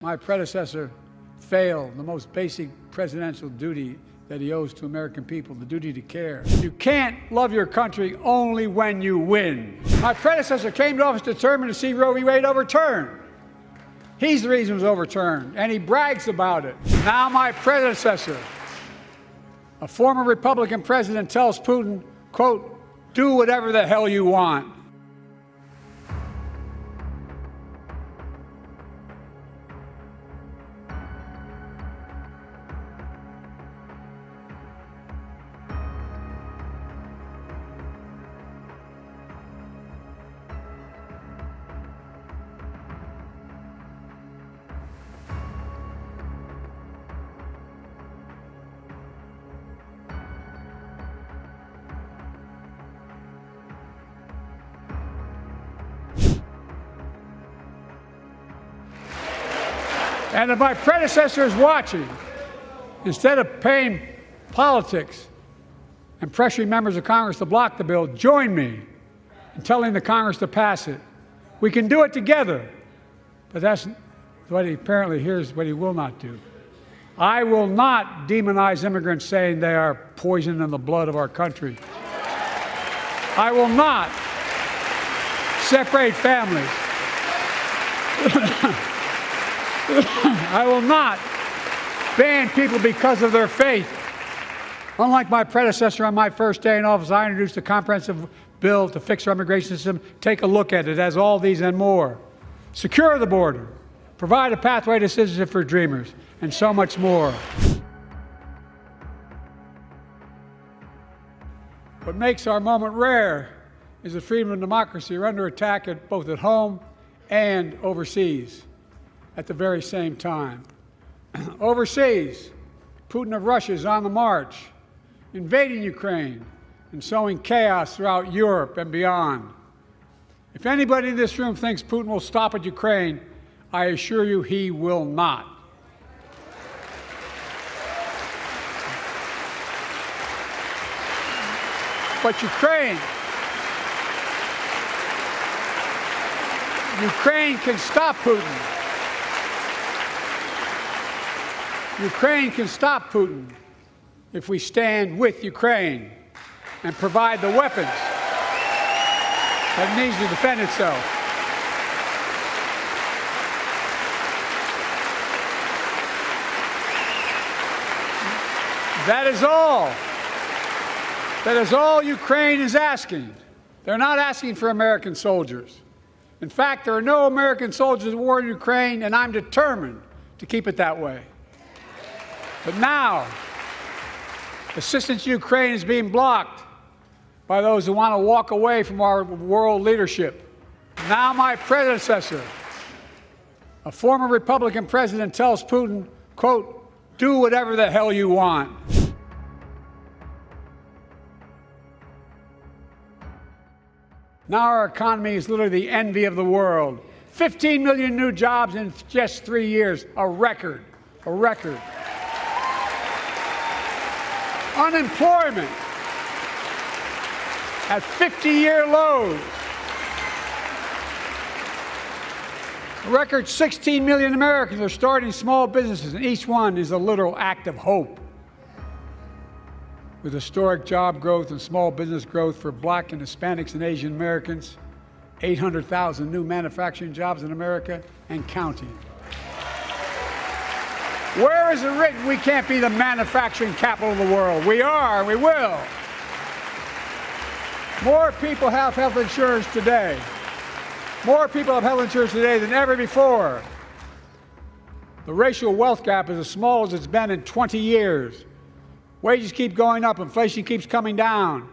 My predecessor failed the most basic presidential duty that he owes to American people, the duty to care. You can't love your country only when you win. My predecessor came to office determined to see Roe v. Wade overturned. He's the reason it was overturned, and he brags about it. Now my predecessor, a former Republican president, tells Putin, quote, "Do whatever the hell you want." And if my predecessor is watching, instead of paying politics and pressuring members of Congress to block the bill, join me in telling the Congress to pass it. We can do it together. But that's what he apparently here's what he will not do. I will not demonize immigrants saying they are poison in the blood of our country. I will not separate families. I will not ban people because of their faith. Unlike my predecessor on my first day in office, I introduced a comprehensive bill to fix our immigration system. Take a look at it. It has all these and more. Secure the border. Provide a pathway to citizenship for dreamers. And so much more. What makes our moment rare is that freedom and democracy are under attack both at home and overseas at the very same time. Overseas, Putin of Russia is on the march, invading Ukraine and sowing chaos throughout Europe and beyond. If anybody in this room thinks Putin will stop at Ukraine, I assure you he will not. But Ukraine can stop Putin. Ukraine can stop Putin if we stand with Ukraine and provide the weapons that it needs to defend itself. That is all. That is all Ukraine is asking. They're not asking for American soldiers. In fact, there are no American soldiers at war in Ukraine, and I'm determined to keep it that way. But now, assistance to Ukraine is being blocked by those who want to walk away from our world leadership. Now my predecessor, a former Republican president, tells Putin, quote, "Do whatever the hell you want." Now our economy is literally the envy of the world. 15 million new jobs in just 3 years, a record, a record. Unemployment at 50-year lows. A record 16 million Americans are starting small businesses, and each one is a literal act of hope. With historic job growth and small business growth for Black and Hispanics and Asian Americans, 800,000 new manufacturing jobs in America and counting. Where is it written we can't be the manufacturing capital of the world? We are, and we will. More people have health insurance today. More people have health insurance today than ever before. The racial wealth gap is as small as it's been in 20 years. Wages keep going up, inflation keeps coming down.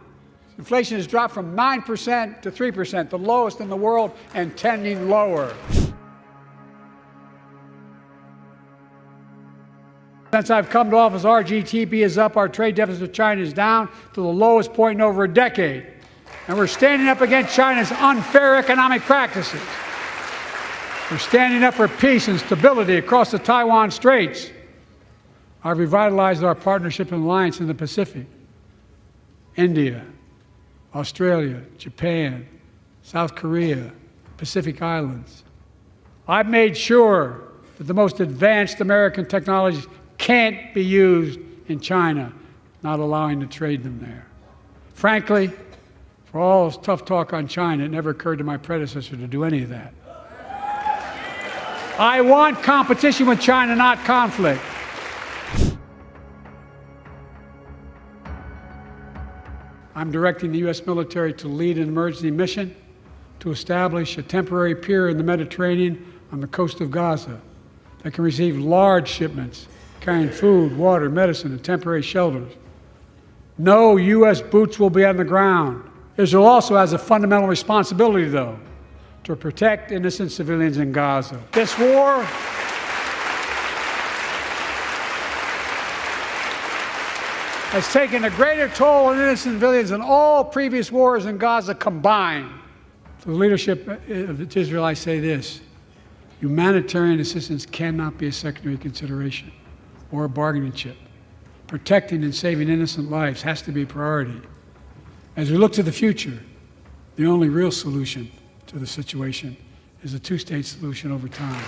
Inflation has dropped from 9% to 3%, the lowest in the world, and tending lower. Since I've come to office, our GDP is up, our trade deficit with China is down to the lowest point in over a decade. And we're standing up against China's unfair economic practices. We're standing up for peace and stability across the Taiwan Straits. I've revitalized our partnership and alliance in the Pacific. India, Australia, Japan, South Korea, Pacific Islands. I've made sure that the most advanced American technologies can't be used in China, not allowing to trade them there. Frankly, for all this tough talk on China, it never occurred to my predecessor to do any of that. I want competition with China, not conflict. I'm directing the U.S. military to lead an emergency mission to establish a temporary pier in the Mediterranean on the coast of Gaza that can receive large shipments carrying food, water, medicine, and temporary shelters. No U.S. boots will be on the ground. Israel also has a fundamental responsibility, though, to protect innocent civilians in Gaza. This war has taken a greater toll on innocent civilians than all previous wars in Gaza combined. To the leadership of Israel, I say this: humanitarian assistance cannot be a secondary consideration or a bargaining chip. Protecting and saving innocent lives has to be a priority. As we look to the future, the only real solution to the situation is a two-state solution over time.